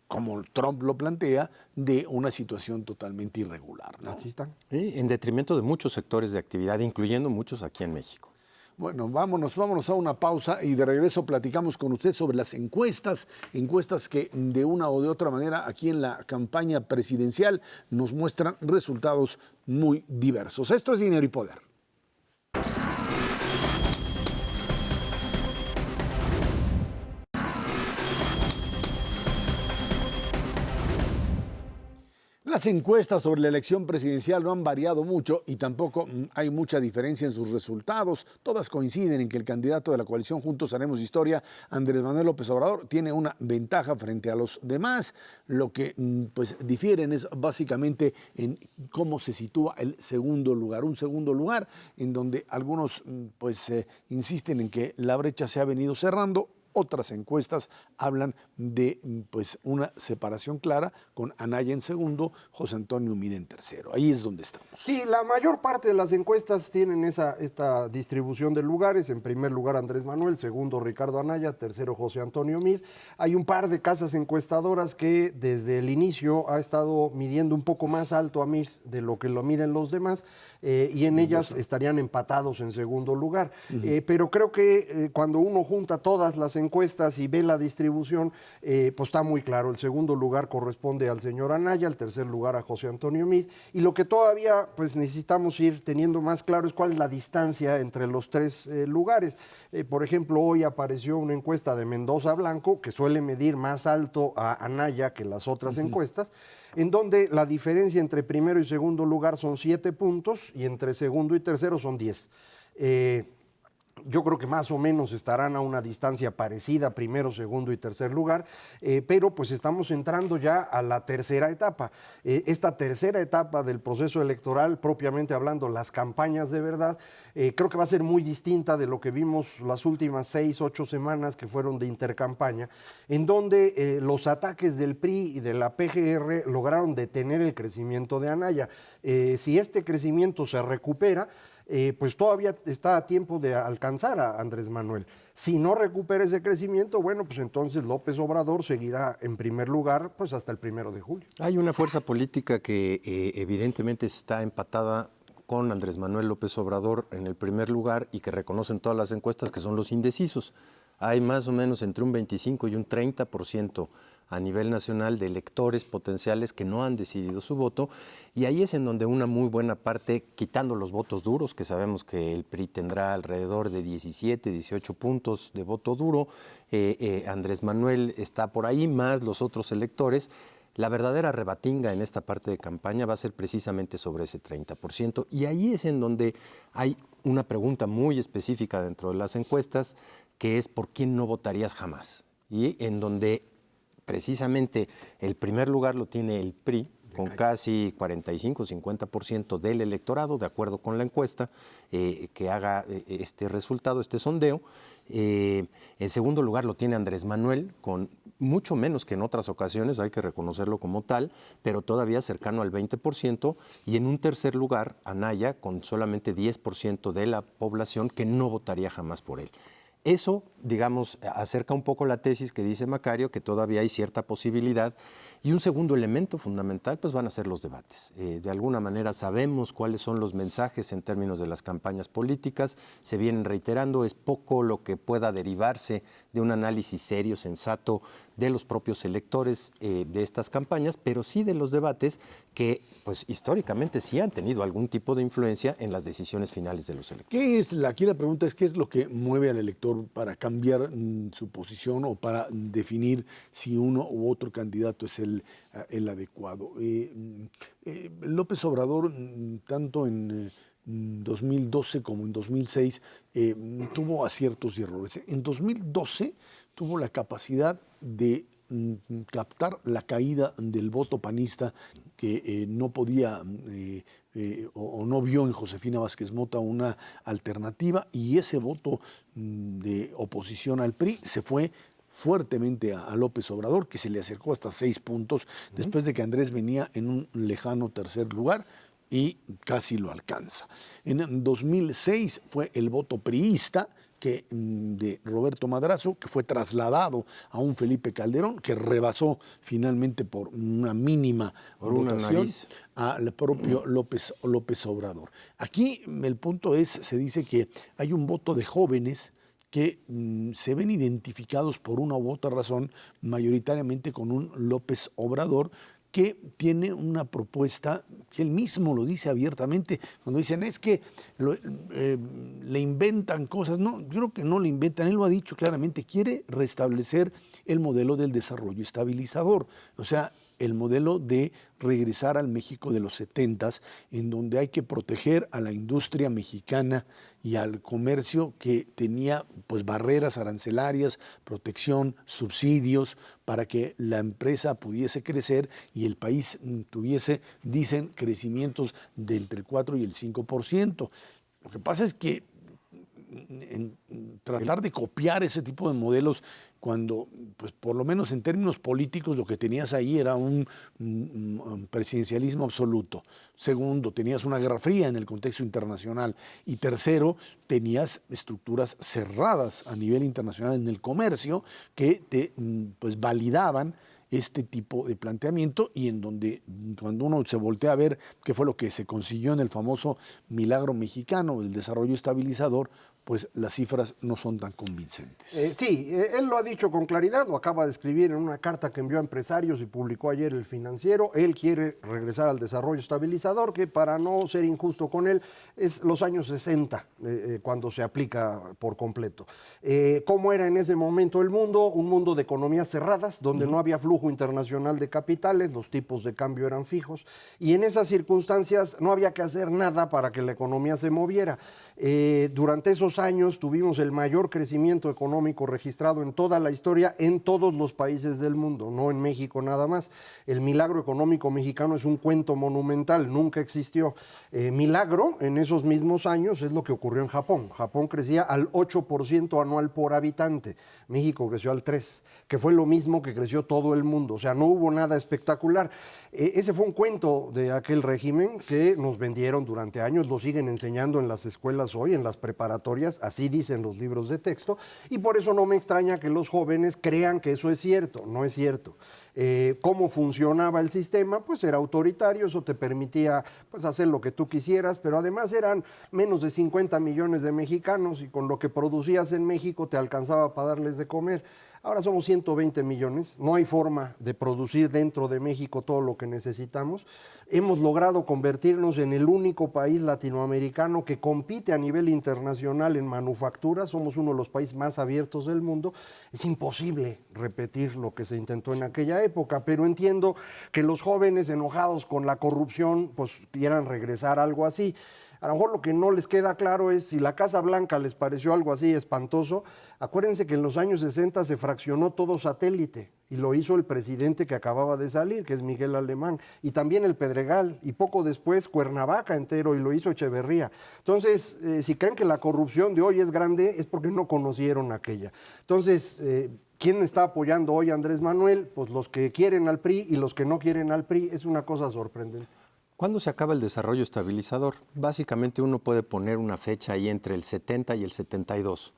Speaker 1: como Trump lo plantea, de una situación totalmente irregular, ¿no?
Speaker 2: Así está.
Speaker 4: En detrimento de muchos sectores de actividad, incluyendo muchos aquí en México.
Speaker 1: Bueno, vámonos a una pausa y de regreso platicamos con usted sobre las encuestas que de una o de otra manera aquí en la campaña presidencial nos muestran resultados muy diversos. Esto es Dinero y Poder. Las encuestas sobre la elección presidencial no han variado mucho y tampoco hay mucha diferencia en sus resultados. Todas coinciden en que el candidato de la coalición Juntos Haremos Historia, Andrés Manuel López Obrador, tiene una ventaja frente a los demás. Lo que pues difieren es básicamente en cómo se sitúa el segundo lugar. Un segundo lugar en donde algunos pues insisten en que la brecha se ha venido cerrando. Otras encuestas hablan de pues, una separación clara con Anaya en segundo, José Antonio Meade en tercero. Ahí es donde estamos.
Speaker 2: Sí, la mayor parte de las encuestas tienen esta distribución de lugares. En primer lugar Andrés Manuel, segundo Ricardo Anaya, tercero José Antonio Meade. Hay un par de casas encuestadoras que desde el inicio ha estado midiendo un poco más alto a Meade de lo que lo miden los demás y en ellas estarían empatados en segundo lugar. Pero creo que cuando uno junta todas las encuestas, encuestas y ve la distribución, pues está muy claro. El segundo lugar corresponde al señor Anaya, el tercer lugar a José Antonio Meade, y lo que todavía pues necesitamos ir teniendo más claro es cuál es la distancia entre los tres lugares. Por ejemplo, hoy apareció una encuesta de Mendoza Blanco, que suele medir más alto a Anaya que las otras encuestas, en donde la diferencia entre primero y segundo lugar son 7 puntos y entre segundo y tercero son 10. Yo creo que más o menos estarán a una distancia parecida, primero, segundo y tercer lugar, pero pues estamos entrando ya a la tercera etapa. Esta tercera etapa del proceso electoral, propiamente hablando, las campañas de verdad, creo que va a ser muy distinta de lo que vimos las últimas 6, 8 semanas que fueron de intercampaña, en donde los ataques del PRI y de la PGR lograron detener el crecimiento de Anaya. Si este crecimiento se recupera, pues todavía está a tiempo de alcanzar a Andrés Manuel. Si no recupera ese crecimiento, bueno, pues entonces López Obrador seguirá en primer lugar pues hasta el 1 de julio.
Speaker 4: Hay una fuerza política que evidentemente está empatada con Andrés Manuel López Obrador en el primer lugar y que reconocen todas las encuestas, que son los indecisos. Hay más o menos entre un 25 y un 30% a nivel nacional de electores potenciales que no han decidido su voto, y ahí es en donde una muy buena parte, quitando los votos duros, que sabemos que el PRI tendrá alrededor de 17, 18 puntos de voto duro, Andrés Manuel está por ahí, más los otros electores. La verdadera rebatinga en esta parte de campaña va a ser precisamente sobre ese 30%, y ahí es en donde hay una pregunta muy específica dentro de las encuestas, que es ¿por quién no votarías jamás? Y en donde precisamente el primer lugar lo tiene el PRI, con casi 45-50% del electorado, de acuerdo con la encuesta que haga este resultado, este sondeo. En segundo lugar lo tiene Andrés Manuel, con mucho menos que en otras ocasiones, hay que reconocerlo como tal, pero todavía cercano al 20%, y en un tercer lugar, Anaya, con solamente 10% de la población que no votaría jamás por él. Eso, digamos, acerca un poco la tesis que dice Macario, que todavía hay cierta posibilidad. Y un segundo elemento fundamental, pues van a ser los debates. De alguna manera sabemos cuáles son los mensajes en términos de las campañas políticas, se vienen reiterando, es poco lo que pueda derivarse de un análisis serio, sensato, de los propios electores de estas campañas, pero sí de los debates que, pues históricamente sí han tenido algún tipo de influencia en las decisiones finales de los electores.
Speaker 1: Aquí la pregunta es, ¿qué es lo que mueve al elector para cambiar su posición o para definir si uno u otro candidato es el adecuado? López Obrador, tanto en 2012 como en 2006, tuvo aciertos y errores. En 2012 tuvo la capacidad de captar la caída del voto panista que no podía o no vio en Josefina Vázquez Mota una alternativa, y ese voto de oposición al PRI se fue fuertemente a López Obrador, que se le acercó hasta 6 puntos después de que Andrés venía en un lejano tercer lugar y casi lo alcanza. En 2006 fue el voto priista de Roberto Madrazo, que fue trasladado a un Felipe Calderón, que rebasó finalmente por una mínima votación al propio López Obrador. Aquí el punto es, se dice que hay un voto de jóvenes que se ven identificados por una u otra razón, mayoritariamente con un López Obrador, que tiene una propuesta que él mismo lo dice abiertamente, cuando dicen es que le inventan cosas. No, yo creo que no le inventan, él lo ha dicho claramente, quiere restablecer el modelo del desarrollo estabilizador, o sea, el modelo de regresar al México de los 70s, en donde hay que proteger a la industria mexicana y al comercio que tenía pues barreras arancelarias, protección, subsidios, para que la empresa pudiese crecer y el país tuviese, dicen, crecimientos de entre el 4 y el 5%. Lo que pasa es que tratar de copiar ese tipo de modelos, cuando, pues por lo menos en términos políticos, lo que tenías ahí era un presidencialismo absoluto. Segundo, tenías una guerra fría en el contexto internacional. Y tercero, tenías estructuras cerradas a nivel internacional en el comercio que te pues validaban este tipo de planteamiento, y en donde cuando uno se voltea a ver qué fue lo que se consiguió en el famoso milagro mexicano, el desarrollo estabilizador, pues las cifras no son tan convincentes.
Speaker 2: Sí, él lo ha dicho con claridad, lo acaba de escribir en una carta que envió a empresarios y publicó ayer El Financiero. Él quiere regresar al desarrollo estabilizador, que para no ser injusto con él, es los años 60, cuando se aplica por completo. ¿Cómo era en ese momento el mundo? Un mundo de economías cerradas, donde no había flujo internacional de capitales, los tipos de cambio eran fijos, y en esas circunstancias no había que hacer nada para que la economía se moviera. Durante esos años tuvimos el mayor crecimiento económico registrado en toda la historia en todos los países del mundo, no en México nada más. El milagro económico mexicano es un cuento monumental, nunca existió. Milagro en esos mismos años es lo que ocurrió en Japón. Japón crecía al 8% anual por habitante, México creció al 3%, que fue lo mismo que creció todo el mundo, o sea, no hubo nada espectacular. Ese fue un cuento de aquel régimen que nos vendieron durante años, lo siguen enseñando en las escuelas hoy, en las preparatorias, así dicen los libros de texto, y por eso no me extraña que los jóvenes crean que eso es cierto, no es cierto. ¿Cómo funcionaba el sistema? Pues era autoritario, eso te permitía pues, hacer lo que tú quisieras, pero además eran menos de 50 millones de mexicanos y con lo que producías en México te alcanzaba para darles de comer. Ahora somos 120 millones, no hay forma de producir dentro de México todo lo que necesitamos. Hemos logrado convertirnos en el único país latinoamericano que compite a nivel internacional en manufactura, somos uno de los países más abiertos del mundo. Es imposible repetir lo que se intentó en aquella época, pero entiendo que los jóvenes enojados con la corrupción pues quieran regresar a algo así. A lo mejor lo que no les queda claro es si la Casa Blanca les pareció algo así espantoso. Acuérdense que en los años 60 se fraccionó todo satélite y lo hizo el presidente que acababa de salir, que es Miguel Alemán, y también el Pedregal, y poco después Cuernavaca entero, y lo hizo Echeverría. Entonces, si creen que la corrupción de hoy es grande, es porque no conocieron aquella. Entonces, ¿quién está apoyando hoy a Andrés Manuel? Pues los que quieren al PRI y los que no quieren al PRI. Es una cosa sorprendente.
Speaker 4: ¿Cuándo se acaba el desarrollo estabilizador? Básicamente uno puede poner una fecha ahí entre el 70 y el 72,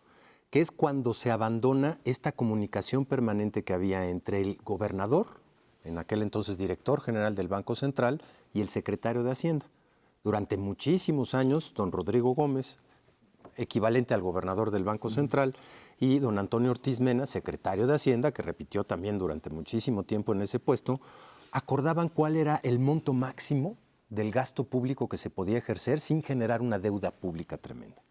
Speaker 4: que es cuando se abandona esta comunicación permanente que había entre el gobernador, en aquel entonces director general del Banco Central, y el secretario de Hacienda. Durante muchísimos años, don Rodrigo Gómez, equivalente al gobernador del Banco Central, y don Antonio Ortiz Mena, secretario de Hacienda, que repitió también durante muchísimo tiempo en ese puesto, acordaban cuál era el monto máximo del gasto público que se podía ejercer sin generar una deuda pública tremenda.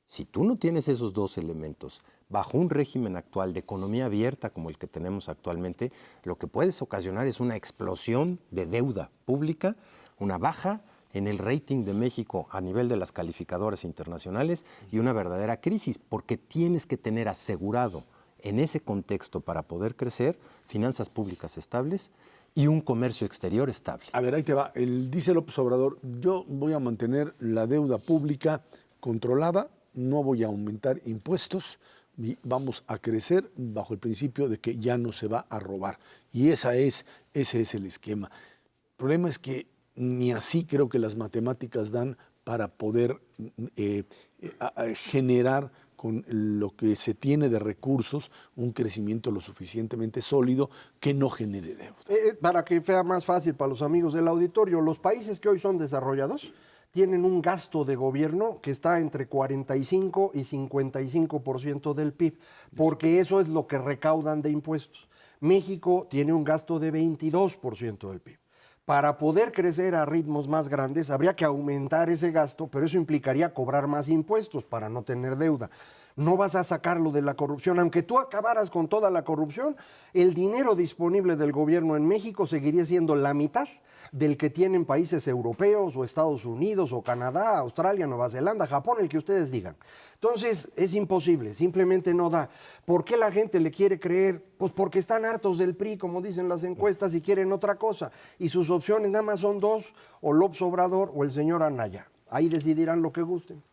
Speaker 4: Si tú no tienes esos dos elementos bajo un régimen actual de economía abierta como el que tenemos actualmente, lo que puedes ocasionar es una explosión de deuda pública, una baja en el rating de México a nivel de las calificadoras internacionales y una verdadera crisis, porque tienes que tener asegurado en ese contexto para poder crecer finanzas públicas estables y un comercio exterior estable.
Speaker 1: A ver, ahí te va. Dice López Obrador, yo voy a mantener la deuda pública controlada, no voy a aumentar impuestos y vamos a crecer bajo el principio de que ya no se va a robar. Y ese es el esquema. El problema es que ni así creo que las matemáticas dan para poder generar con lo que se tiene de recursos, un crecimiento lo suficientemente sólido que no genere deuda.
Speaker 2: Para que sea más fácil para los amigos del auditorio, los países que hoy son desarrollados tienen un gasto de gobierno que está entre 45 y 55% del PIB, porque eso es lo que recaudan de impuestos. México tiene un gasto de 22% del PIB. Para poder crecer a ritmos más grandes habría que aumentar ese gasto, pero eso implicaría cobrar más impuestos para no tener deuda. No vas a sacarlo de la corrupción. Aunque tú acabaras con toda la corrupción, el dinero disponible del gobierno en México seguiría siendo la mitad del que tienen países europeos o Estados Unidos o Canadá, Australia, Nueva Zelanda, Japón, el que ustedes digan. Entonces es imposible, simplemente no da. ¿Por qué la gente le quiere creer? Pues porque están hartos del PRI, como dicen las encuestas, y quieren otra cosa. Y sus opciones nada más son dos, o López Obrador o el señor Anaya. Ahí decidirán lo que gusten.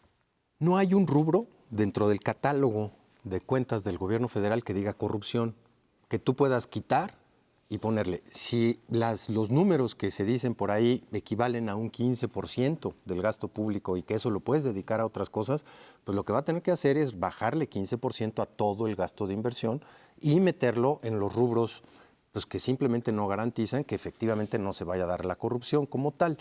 Speaker 4: No hay un rubro dentro del catálogo de cuentas del gobierno federal que diga corrupción, que tú puedas quitar y ponerle. Si los números que se dicen por ahí equivalen a un 15% del gasto público y que eso lo puedes dedicar a otras cosas, pues lo que va a tener que hacer es bajarle 15% a todo el gasto de inversión y meterlo en los rubros pues, que simplemente no garantizan que efectivamente no se vaya a dar la corrupción como tal.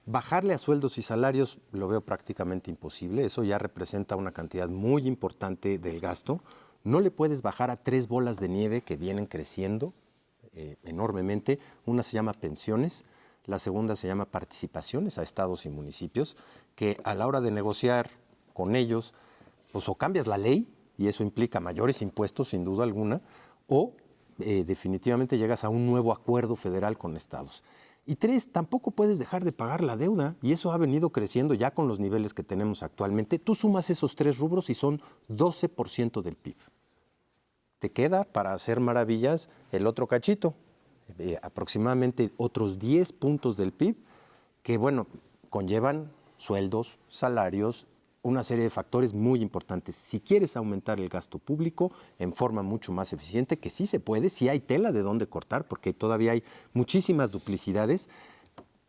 Speaker 4: Bajarle a sueldos y salarios lo veo prácticamente imposible. Eso ya representa una cantidad muy importante del gasto. No le puedes bajar a 3 bolas de nieve que vienen creciendo enormemente. Una se llama pensiones, la segunda se llama participaciones a estados y municipios, que a la hora de negociar con ellos, pues o cambias la ley, y eso implica mayores impuestos sin duda alguna, o definitivamente llegas a un nuevo acuerdo federal con estados. Y 3, tampoco puedes dejar de pagar la deuda, y eso ha venido creciendo ya con los niveles que tenemos actualmente. Tú sumas esos 3 rubros y son 12% del PIB. Te queda para hacer maravillas el otro cachito, aproximadamente otros 10 puntos del PIB, que bueno, conllevan sueldos, salarios, una serie de factores muy importantes. Si quieres aumentar el gasto público en forma mucho más eficiente, que sí se puede, sí hay tela de dónde cortar, porque todavía hay muchísimas duplicidades,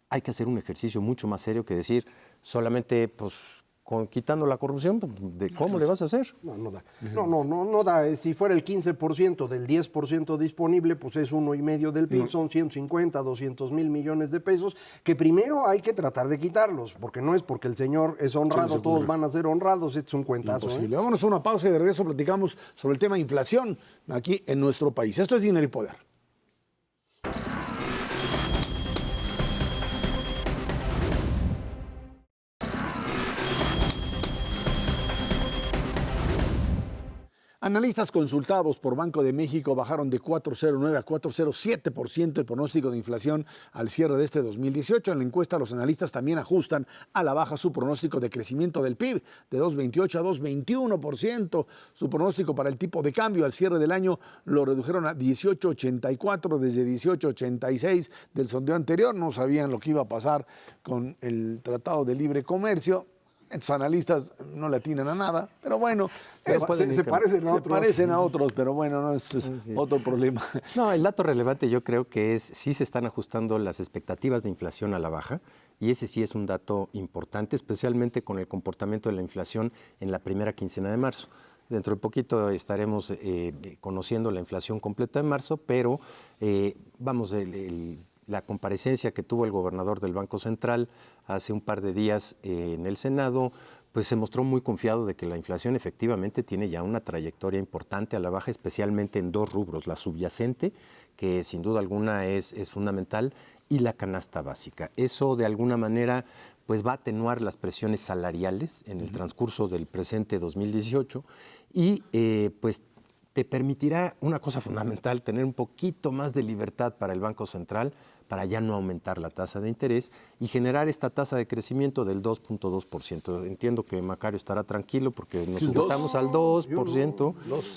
Speaker 4: hay que hacer un ejercicio mucho más serio que decir solamente, pues, quitando la corrupción, ¿de cómo le vas a hacer?
Speaker 2: No da. No da. Si fuera el 15% del 10% disponible, pues es 1,5 del PIB, son 150, 200 mil millones de pesos, que primero hay que tratar de quitarlos, porque no es porque el señor es honrado, todos van a ser honrados, es un cuentazo.
Speaker 1: Imposible. Vámonos a una pausa y de regreso platicamos sobre el tema de inflación aquí en nuestro país. Esto es Dinero y Poder. Analistas consultados por Banco de México bajaron de 4,09 a 4,07% el pronóstico de inflación al cierre de este 2018. En la encuesta, los analistas también ajustan a la baja su pronóstico de crecimiento del PIB de 2,28 a 2,21%. Su pronóstico para el tipo de cambio al cierre del año lo redujeron a 18,84 desde 18,86 del sondeo anterior. No sabían lo que iba a pasar con el Tratado de Libre Comercio. Estos analistas no le atinan a nada, pero bueno, se parecen a otros, pero bueno, no es otro problema.
Speaker 4: No, el dato relevante yo creo que es sí se están ajustando las expectativas de inflación a la baja, y ese sí es un dato importante, especialmente con el comportamiento de la inflación en la primera quincena de marzo. Dentro de poquito estaremos conociendo la inflación completa de marzo, pero la comparecencia que tuvo el gobernador del Banco Central hace un par de días en el Senado, pues se mostró muy confiado de que la inflación efectivamente tiene ya una trayectoria importante a la baja, especialmente en 2 rubros, la subyacente, que sin duda alguna es fundamental, y la canasta básica. Eso de alguna manera pues va a atenuar las presiones salariales en el transcurso del presente 2018 y pues te permitirá una cosa fundamental, tener un poquito más de libertad para el Banco Central, para ya no aumentar la tasa de interés y generar esta tasa de crecimiento del 2,2%. Entiendo que Macario estará tranquilo porque nos sujetamos al 2%,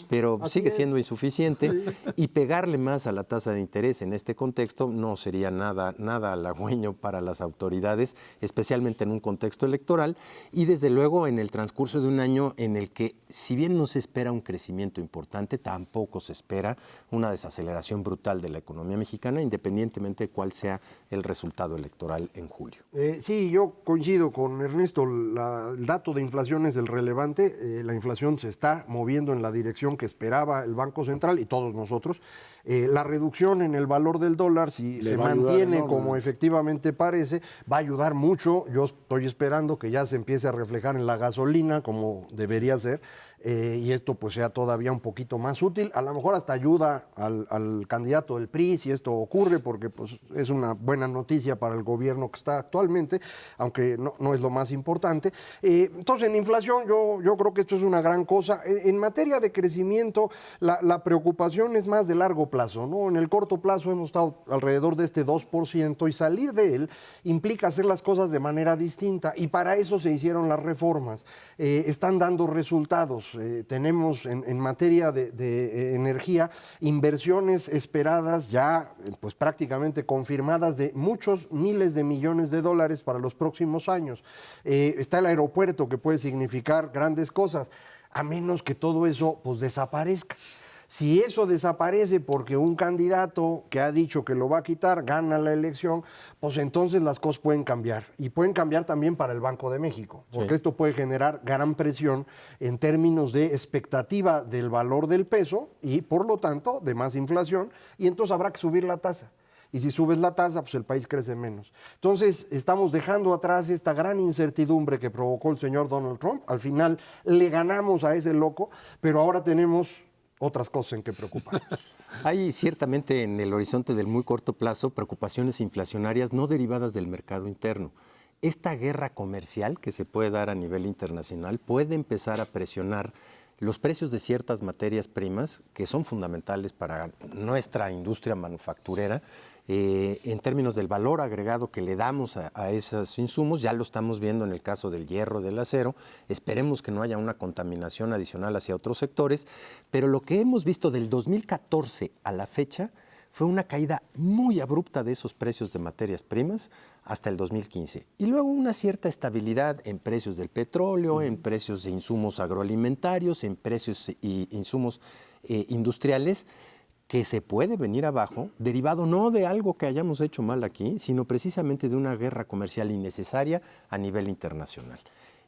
Speaker 4: pero sigue siendo insuficiente y pegarle más a la tasa de interés en este contexto no sería nada halagüeño para las autoridades, especialmente en un contexto electoral y desde luego en el transcurso de un año en el que, si bien no se espera un crecimiento importante, tampoco se espera una desaceleración brutal de la economía mexicana, independientemente de cuál sea el resultado electoral en julio.
Speaker 2: Sí, yo coincido con Ernesto, el dato de inflación es el relevante, la inflación se está moviendo en la dirección que esperaba el Banco Central y todos nosotros. La reducción en el valor del dólar, si se mantiene como efectivamente parece, va a ayudar mucho. Yo estoy esperando que ya se empiece a reflejar en la gasolina como debería ser. Y esto pues sea todavía un poquito más útil, a lo mejor hasta ayuda al candidato del PRI si esto ocurre, porque pues es una buena noticia para el gobierno que está actualmente, aunque no es lo más importante. Entonces en inflación yo creo que esto es una gran cosa. En materia de crecimiento, la preocupación es más de largo plazo, ¿no? En el corto plazo hemos estado alrededor de este 2% y salir de él implica hacer las cosas de manera distinta y para eso se hicieron las reformas. Están dando resultados. Tenemos en materia de energía inversiones esperadas ya pues prácticamente confirmadas de muchos miles de millones de dólares para los próximos años. Está el aeropuerto que puede significar grandes cosas, a menos que todo eso pues desaparezca. Si eso desaparece porque un candidato que ha dicho que lo va a quitar gana la elección, pues entonces las cosas pueden cambiar. Y pueden cambiar también para el Banco de México, porque esto puede generar gran presión en términos de expectativa del valor del peso y, por lo tanto, de más inflación, y entonces habrá que subir la tasa. Y si subes la tasa, pues el país crece menos. Entonces, estamos dejando atrás esta gran incertidumbre que provocó el señor Donald Trump. Al final le ganamos a ese loco, pero ahora tenemos otras cosas en que preocuparnos.
Speaker 4: Hay ciertamente en el horizonte del muy corto plazo preocupaciones inflacionarias no derivadas del mercado interno. Esta guerra comercial que se puede dar a nivel internacional puede empezar a presionar los precios de ciertas materias primas que son fundamentales para nuestra industria manufacturera. En términos del valor agregado que le damos a esos insumos, ya lo estamos viendo en el caso del hierro, del acero. Esperemos que no haya una contaminación adicional hacia otros sectores, pero lo que hemos visto del 2014 a la fecha fue una caída muy abrupta de esos precios de materias primas hasta el 2015. Y luego una cierta estabilidad en precios del petróleo, en precios de insumos agroalimentarios, en precios e insumos industriales, que se puede venir abajo, derivado no de algo que hayamos hecho mal aquí, sino precisamente de una guerra comercial innecesaria a nivel internacional.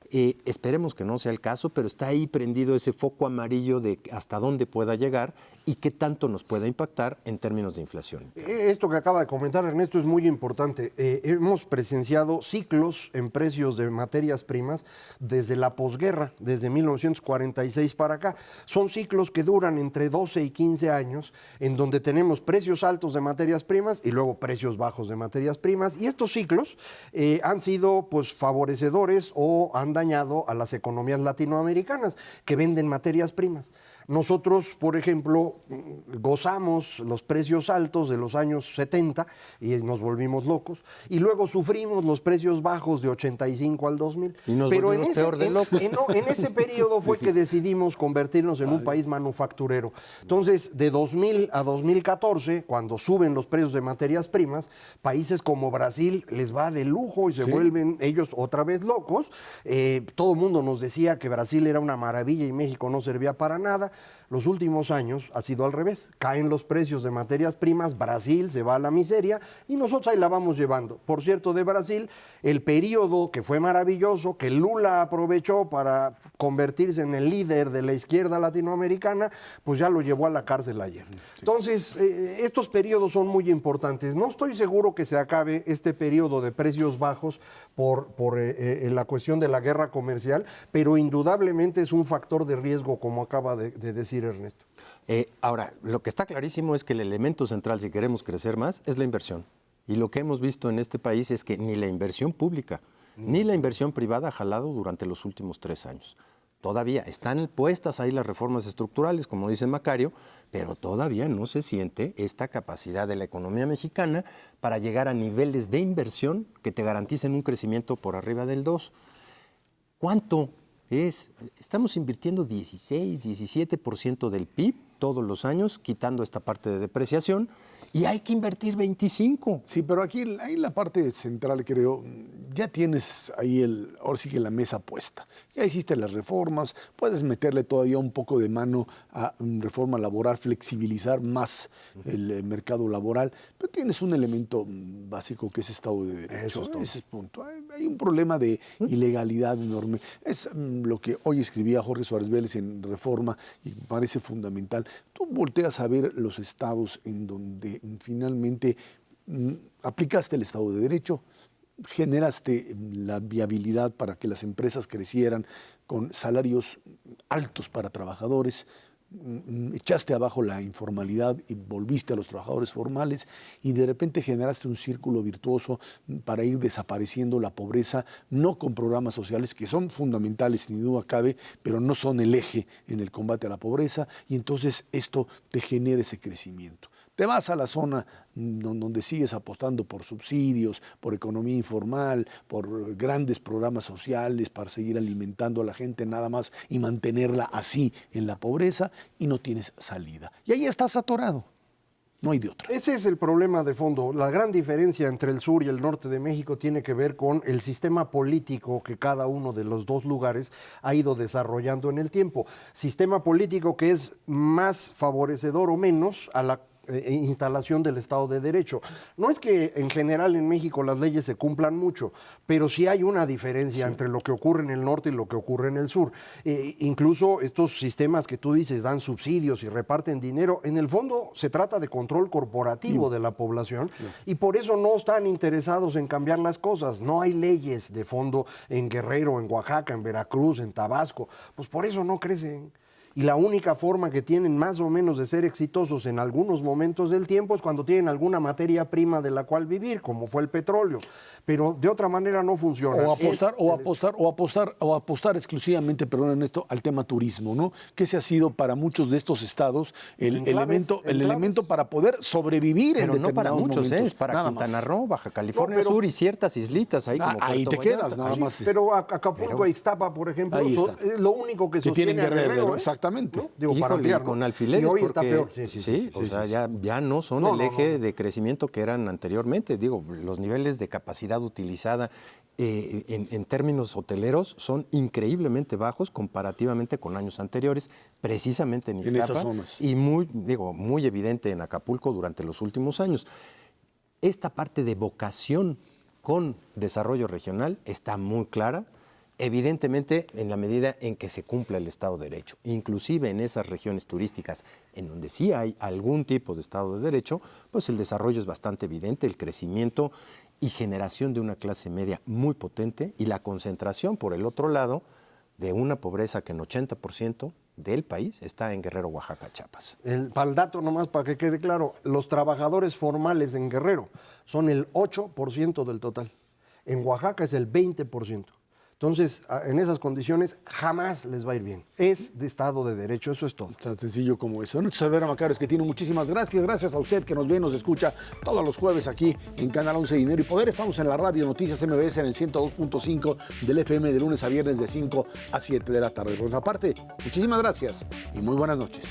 Speaker 4: Esperemos que no sea el caso, pero está ahí prendido ese foco amarillo de hasta dónde pueda llegar y qué tanto nos pueda impactar en términos de inflación.
Speaker 2: Esto que acaba de comentar Ernesto es muy importante. Hemos presenciado ciclos en precios de materias primas desde la posguerra, desde 1946 para acá. Son ciclos que duran entre 12 y 15 años, en donde tenemos precios altos de materias primas y luego precios bajos de materias primas. Y estos ciclos han sido pues favorecedores o han dañado a las economías latinoamericanas que venden materias primas. Nosotros, por ejemplo, gozamos los precios altos de los años 70 y nos volvimos locos, y luego sufrimos los precios bajos de 85 al 2000.
Speaker 4: Y nos
Speaker 2: Pero
Speaker 4: volvimos peor de locos.
Speaker 2: en ese periodo fue que decidimos convertirnos en un país manufacturero. Entonces, de 2000 a 2014, cuando suben los precios de materias primas, países como Brasil les va de lujo y se vuelven ellos otra vez locos. Todo el mundo nos decía que Brasil era una maravilla y México no servía para nada. Los últimos años ha sido al revés. Caen los precios de materias primas, Brasil se va a la miseria y nosotros ahí la vamos llevando. Por cierto, de Brasil, el periodo que fue maravilloso, que Lula aprovechó para convertirse en el líder de la izquierda latinoamericana, pues ya lo llevó a la cárcel ayer. Entonces, estos periodos son muy importantes. No estoy seguro que se acabe este periodo de precios bajos por la cuestión de la guerra comercial, pero indudablemente es un factor de riesgo, como acaba de decir Ernesto.
Speaker 4: Ahora, lo que está clarísimo es que el elemento central, si queremos crecer más, es la inversión. Y lo que hemos visto en este país es que ni la inversión pública ni la inversión privada ha jalado durante los últimos 3 años. Todavía están puestas ahí las reformas estructurales, como dice Macario, pero todavía no se siente esta capacidad de la economía mexicana para llegar a niveles de inversión que te garanticen un crecimiento por arriba del 2%. ¿Cuánto es? Estamos invirtiendo 16, 17% del PIB todos los años, quitando esta parte de depreciación, y hay que invertir 25.
Speaker 1: Sí, pero aquí ahí la parte central, creo, ya tienes ahí ahora sí que la mesa puesta. Ya hiciste las reformas, puedes meterle todavía un poco de mano a reforma laboral, flexibilizar más el mercado laboral, pero tienes un elemento básico que es Estado de Derecho. Ese es punto. Hay un problema de ilegalidad enorme. Es lo que hoy escribía Jorge Suárez Vélez en Reforma y me parece fundamental. Tú volteas a ver los estados en donde finalmente aplicaste el Estado de Derecho, generaste la viabilidad para que las empresas crecieran con salarios altos para trabajadores, echaste abajo la informalidad y volviste a los trabajadores formales y de repente generaste un círculo virtuoso para ir desapareciendo la pobreza, no con programas sociales que son fundamentales, ni duda cabe, pero no son el eje en el combate a la pobreza, y entonces esto te genera ese crecimiento. Te vas a la zona donde sigues apostando por subsidios, por economía informal, por grandes programas sociales para seguir alimentando a la gente nada más y mantenerla así en la pobreza, y no tienes salida. Y ahí estás atorado. No hay de otra.
Speaker 2: Ese es el problema de fondo. La gran diferencia entre el sur y el norte de México tiene que ver con el sistema político que cada uno de los dos lugares ha ido desarrollando en el tiempo. Sistema político que es más favorecedor o menos a la instalación del Estado de Derecho. No es que en general en México las leyes se cumplan mucho, pero sí hay una diferencia entre lo que ocurre en el norte y lo que ocurre en el sur. Incluso estos sistemas que tú dices dan subsidios y reparten dinero, en el fondo se trata de control corporativo de la población y por eso no están interesados en cambiar las cosas. No hay leyes de fondo en Guerrero, en Oaxaca, en Veracruz, en Tabasco. Pues por eso no crecen. Y la única forma que tienen más o menos de ser exitosos en algunos momentos del tiempo es cuando tienen alguna materia prima de la cual vivir, como fue el petróleo. Pero de otra manera no funciona.
Speaker 1: O apostar exclusivamente, perdón Ernesto, al tema turismo, ¿no? Que ese ha sido para muchos de estos estados el elemento para poder sobrevivir
Speaker 4: pero
Speaker 1: en
Speaker 4: no para
Speaker 1: determinados
Speaker 4: muchos,
Speaker 1: momentos.
Speaker 4: es para
Speaker 1: Nada
Speaker 4: Quintana
Speaker 1: más.
Speaker 4: Roo, Baja California
Speaker 2: No,
Speaker 4: Sur y ciertas islitas ahí como
Speaker 1: ahí
Speaker 4: Puerto
Speaker 1: te quedas,
Speaker 4: Vallarta.
Speaker 1: nada más.
Speaker 2: Pero Acapulco e Ixtapa, por ejemplo,
Speaker 1: Ahí
Speaker 2: son
Speaker 1: está.
Speaker 2: lo único que
Speaker 1: Que
Speaker 2: sostiene
Speaker 1: tienen
Speaker 2: a Guerrero.
Speaker 1: Guerrero,
Speaker 2: ¿eh?
Speaker 1: exactamente.
Speaker 2: ¿No? Digo, para
Speaker 4: Híjole,
Speaker 2: ampliar,
Speaker 4: y con
Speaker 2: ¿no?
Speaker 4: alfileres,
Speaker 2: Y hoy
Speaker 4: porque,
Speaker 2: está peor.
Speaker 4: o sea, ya no son
Speaker 2: No,
Speaker 4: el
Speaker 2: no,
Speaker 4: eje
Speaker 2: no.
Speaker 4: de crecimiento que eran anteriormente. Digo, los niveles de capacidad utilizada en términos hoteleros son increíblemente bajos comparativamente con años anteriores, precisamente en
Speaker 1: En
Speaker 4: Ixtapa,
Speaker 1: esas zonas.
Speaker 4: y muy evidente en Acapulco durante los últimos años. Esta parte de vocación con desarrollo regional está muy clara, evidentemente en la medida en que se cumpla el Estado de Derecho. Inclusive en esas regiones turísticas en donde sí hay algún tipo de Estado de Derecho, pues el desarrollo es bastante evidente, el crecimiento y generación de una clase media muy potente y la concentración, por el otro lado, de una pobreza que en 80% del país está en Guerrero, Oaxaca, Chiapas.
Speaker 2: Para el dato nomás, para que quede claro, los trabajadores formales en Guerrero son el 8% del total. En Oaxaca es el 20%. Entonces, en esas condiciones jamás les va a ir bien. Es de Estado de Derecho, eso es todo.
Speaker 1: Tan sencillo como eso. Ernesto Cervera Macario, es que tiene muchísimas gracias. Gracias a usted que nos ve y nos escucha todos los jueves aquí en Canal 11 Dinero y Poder. Estamos en la radio Noticias MBS en el 102.5 del FM de lunes a viernes de 5 a 7 de la tarde. Por nuestra parte, muchísimas gracias y muy buenas noches.